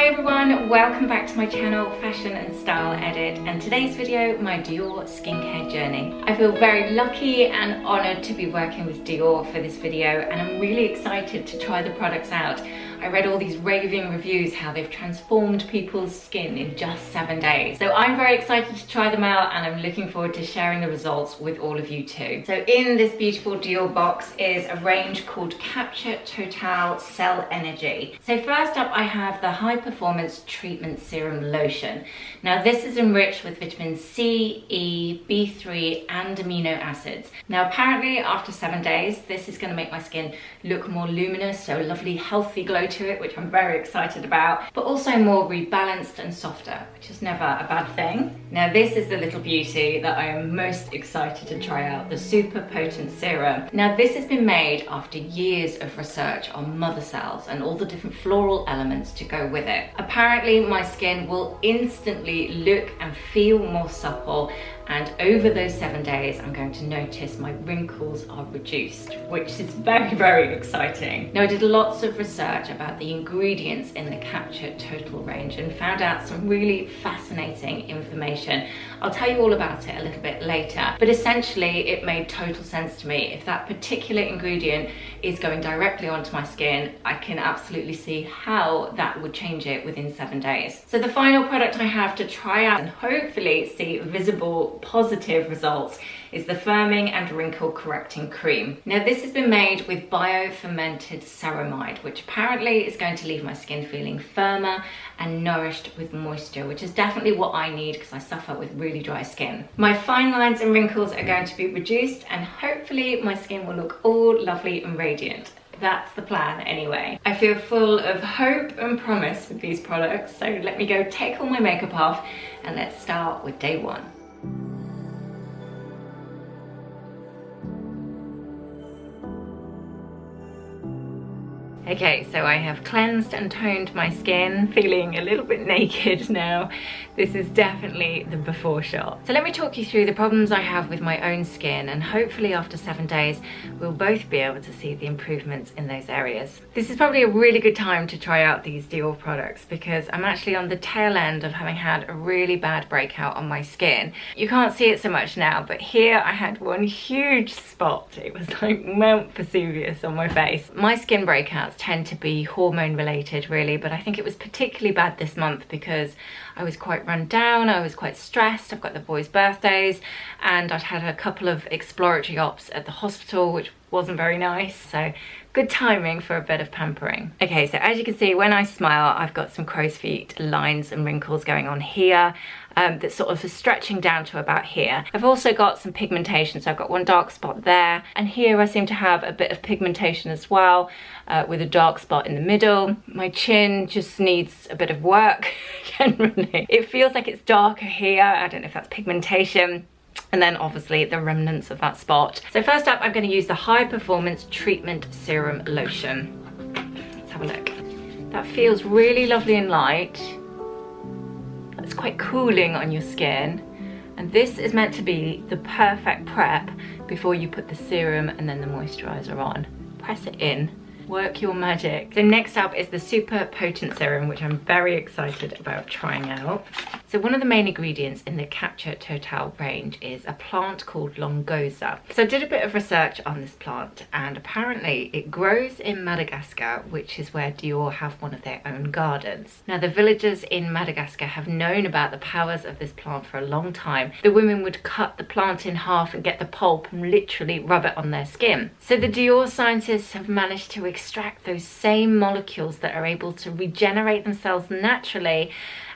Hi everyone, welcome back to my channel, Fashion and Style Edit, and today's video, my Dior skincare journey. I feel very lucky and honoured to be working with Dior for this video, and I'm really excited to try the products out. I read all these raving reviews how they've transformed people's skin in just 7 days. So I'm very excited to try them out, and I'm looking forward to sharing the results with all of you too. So in this beautiful Dior box is a range called Capture Total Cell Energy. So first up I have the High Performance Treatment Serum Lotion. Now this is enriched with vitamin C, E, B3 and amino acids. Now apparently after 7 days this is going to make my skin look more luminous, so a lovely healthy glow to it, which I'm very excited about, but also more rebalanced and softer, which is never a bad thing. Now this is the little beauty that I am most excited to try out, the Super Potent Serum. Now this has been made after years of research on mother cells and all the different floral elements to go with it. Apparently my skin will instantly look and feel more supple, and over those 7 days I'm going to notice my wrinkles are reduced, which is very, very exciting. Now I did lots of research about the ingredients in the Capture Total range and found out some really fascinating information. I'll tell you all about it a little bit later, but essentially it made total sense to me. If that particular ingredient is going directly onto my skin, I can absolutely see how that would change it within 7 days. So the final product I have to try out and hopefully see visible positive results is the Firming and Wrinkle Correcting Cream. Now this has been made with bio-fermented ceramide, which apparently is going to leave my skin feeling firmer and nourished with moisture, which is definitely what I need because I suffer with really dry skin. My fine lines and wrinkles are going to be reduced, and hopefully my skin will look all lovely and radiant. That's the plan anyway. I feel full of hope and promise with these products, so let me go take all my makeup off and let's start with day one. Okay, so I have cleansed and toned my skin, feeling a little bit naked now. This is definitely the before shot. So let me talk you through the problems I have with my own skin, and hopefully after 7 days we'll both be able to see the improvements in those areas. This is probably a really good time to try out these Dior products because I'm actually on the tail end of having had a really bad breakout on my skin. You can't see it so much now, but here I had one huge spot. It was like Mount Vesuvius on my face. My skin breakouts tend to be hormone related really, but I think it was particularly bad this month because I was quite run down, I was quite stressed. I've got the boys' birthdays and I'd had a couple of exploratory ops at the hospital, which wasn't very nice, so good timing for a bit of pampering. Okay, so as you can see, when I smile, I've got some crow's feet lines and wrinkles going on here. That's sort of stretching down to about here. I've also got some pigmentation, so I've got one dark spot there, and here I seem to have a bit of pigmentation as well, with a dark spot in the middle. My chin just needs a bit of work generally. It feels like it's darker here. I don't know if that's pigmentation. And then obviously the remnants of that spot. So first up, I'm going to use the High Performance Treatment Serum Lotion. Let's have a look. That feels really lovely and light. It's quite cooling on your skin. And this is meant to be the perfect prep before you put the serum and then the moisturizer on. Press it in. Work your magic. So next up is the Super Potent Serum, which I'm very excited about trying out. So one of the main ingredients in the Capture Total range is a plant called longoza. So I did a bit of research on this plant, and apparently it grows in Madagascar, which is where Dior have one of their own gardens. Now the villagers in Madagascar have known about the powers of this plant for a long time. The women would cut the plant in half and get the pulp and literally rub it on their skin. So the Dior scientists have managed to extract those same molecules that are able to regenerate themselves naturally,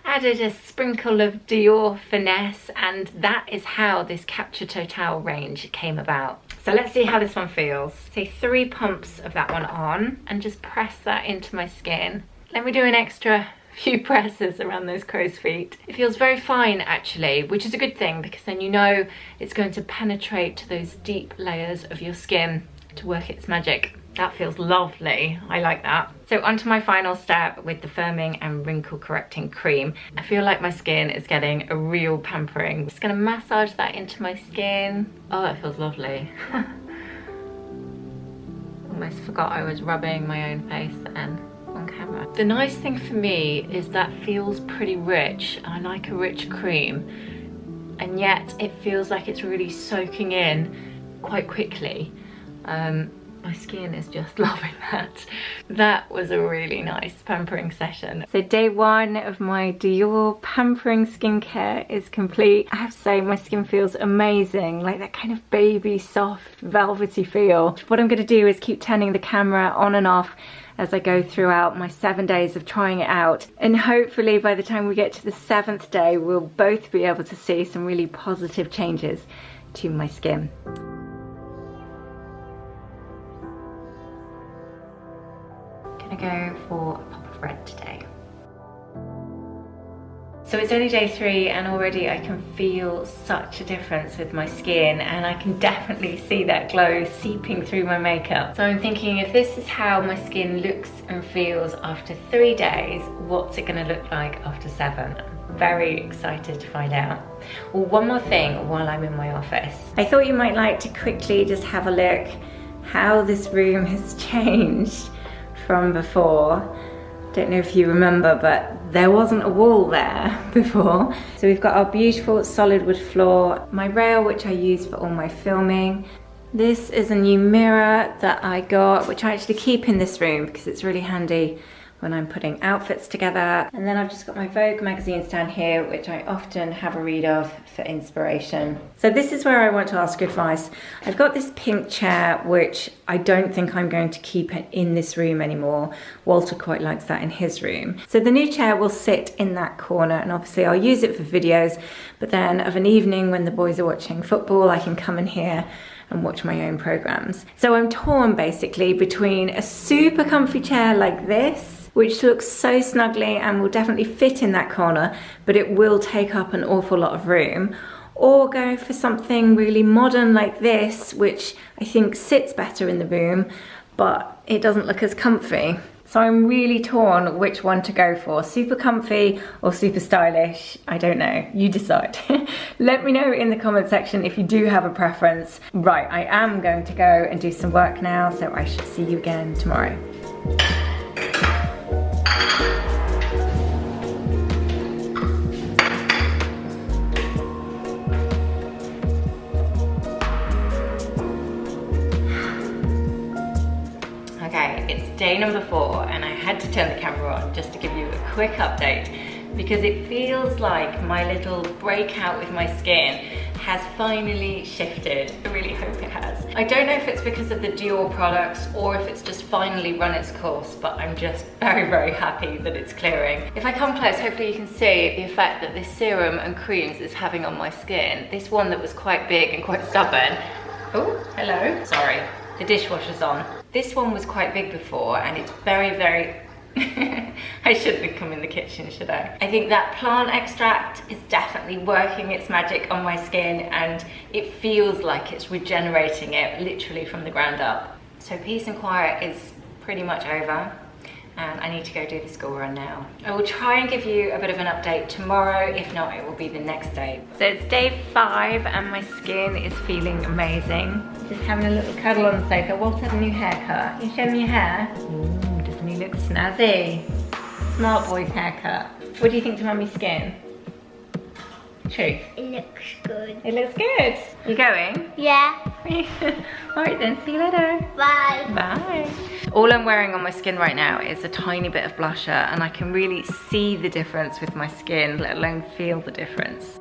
added a sprinkle of Dior finesse, and that is how this Capture Total range came about. So let's see how this one feels. Say 3 pumps of that one on and just press that into my skin. Let me do an extra few presses around those crow's feet. It feels very fine actually, which is a good thing because then you know it's going to penetrate to those deep layers of your skin to work its magic. That feels lovely. I like that. So onto my final step with the Firming and Wrinkle Correcting Cream. I feel like my skin is getting a real pampering. Just gonna massage that into my skin. Oh, that feels lovely. Almost forgot I was rubbing my own face then. Oh on camera. The nice thing for me is that feels pretty rich. I like a rich cream, and yet it feels like it's really soaking in quite quickly. My skin is just loving that. That was a really nice pampering session. So day one of my Dior pampering skincare is complete. I have to say my skin feels amazing, like that kind of baby soft velvety feel. What I'm going to do is keep turning the camera on and off as I go throughout my 7 days of trying it out, and hopefully by the time we get to the 7th day we'll both be able to see some really positive changes to my skin. Gonna go for a pop of red today. So it's only day 3 and already I can feel such a difference with my skin, and I can definitely see that glow seeping through my makeup. So I'm thinking, if this is how my skin looks and feels after 3 days, what's it gonna look like after 7? I'm very excited to find out. Well, one more thing while I'm in my office. I thought you might like to quickly just have a look how this room has changed from before. Don't know if you remember, but there wasn't a wall there before. So we've got our beautiful solid wood floor, my rail which I use for all my filming. This is a new mirror that I got, which I actually keep in this room because it's really handy when I'm putting outfits together. And then I've just got my Vogue magazines down here, which I often have a read of for inspiration. So this is where I want to ask advice. I've got this pink chair, which I don't think I'm going to keep it in this room anymore. Walter quite likes that in his room. So the new chair will sit in that corner, and obviously I'll use it for videos, but then of an evening when the boys are watching football, I can come in here and watch my own programs. So I'm torn basically between a super comfy chair like this, which looks so snugly and will definitely fit in that corner, but it will take up an awful lot of room, or go for something really modern like this, which I think sits better in the room, but it doesn't look as comfy. So I'm really torn which one to go for, super comfy or super stylish. I don't know, you decide. Let me know in the comment section if you do have a preference. Right, I am going to go and do some work now, so I shall see you again tomorrow. Day number 4, and I had to turn the camera on just to give you a quick update, because it feels like my little breakout with my skin has finally shifted. I really hope it has. I don't know if it's because of the Dior products or if it's just finally run its course, but I'm just very, very happy that it's clearing. If I come close, hopefully you can see the effect that this serum and creams is having on my skin. This one that was quite big and quite stubborn. Oh, hello. Sorry, the dishwasher's on. This one was quite big before, and it's very, very... I shouldn't have come in the kitchen, should I? I think that plant extract is definitely working its magic on my skin, and it feels like it's regenerating it literally from the ground up. So peace and quiet is pretty much over, and I need to go do the school run now. I will try and give you a bit of an update tomorrow. If not, it will be the next day. So it's day 5 and my skin is feeling amazing. Just having a little cuddle on the sofa. Walter had a new haircut. Can you show me your hair? Ooh, doesn't he look snazzy? Smart boy's haircut. What do you think to mummy's skin? Truth. It looks good. It looks good. You going? Yeah. Alright then, see you later. Bye. Bye. All I'm wearing on my skin right now is a tiny bit of blusher, and I can really see the difference with my skin, let alone feel the difference.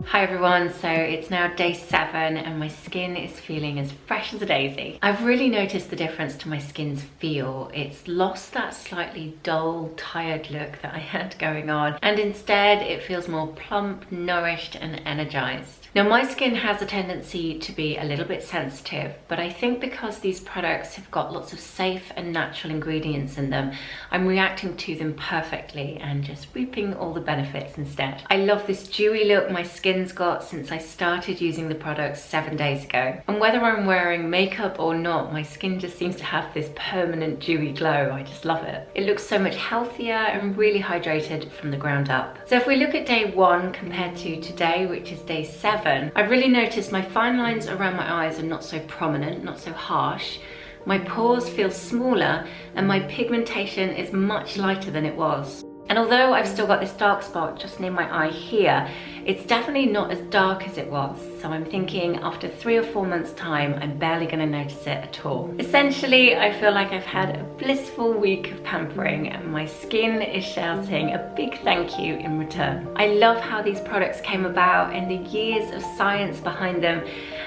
Hi everyone, so it's now day 7 and my skin is feeling as fresh as a daisy. I've really noticed the difference to my skin's feel. It's lost that slightly dull, tired look that I had going on, and instead it feels more plump, nourished and energized. Now my skin has a tendency to be a little bit sensitive, but I think because these products have got lots of safe and natural ingredients in them, I'm reacting to them perfectly and just reaping all the benefits instead. I love this dewy look my skin's got since I started using the products 7 days ago. And whether I'm wearing makeup or not, my skin just seems to have this permanent dewy glow. I just love it. It looks so much healthier and really hydrated from the ground up. So if we look at day 1 compared to today, which is day 7, I've really noticed my fine lines around my eyes are not so prominent, not so harsh. My pores feel smaller and my pigmentation is much lighter than it was. And although I've still got this dark spot just near my eye here, it's definitely not as dark as it was. So I'm thinking after 3 or 4 months time, I'm barely gonna notice it at all. Essentially, I feel like I've had a blissful week of pampering and my skin is shouting a big thank you in return. I love how these products came about and the years of science behind them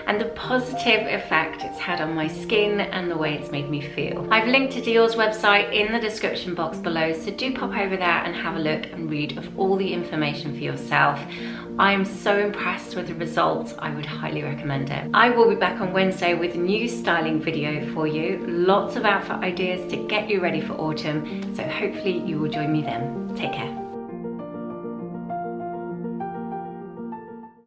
and the positive effect it's had on my skin and the way it's made me feel. I've linked to Dior's website in the description box below, so do pop over there and have a look and read of all the information for yourself. I am so impressed with the results. I would highly recommend it. I will be back on Wednesday with a new styling video for you. Lots of outfit ideas to get you ready for autumn. So hopefully you will join me then. Take care.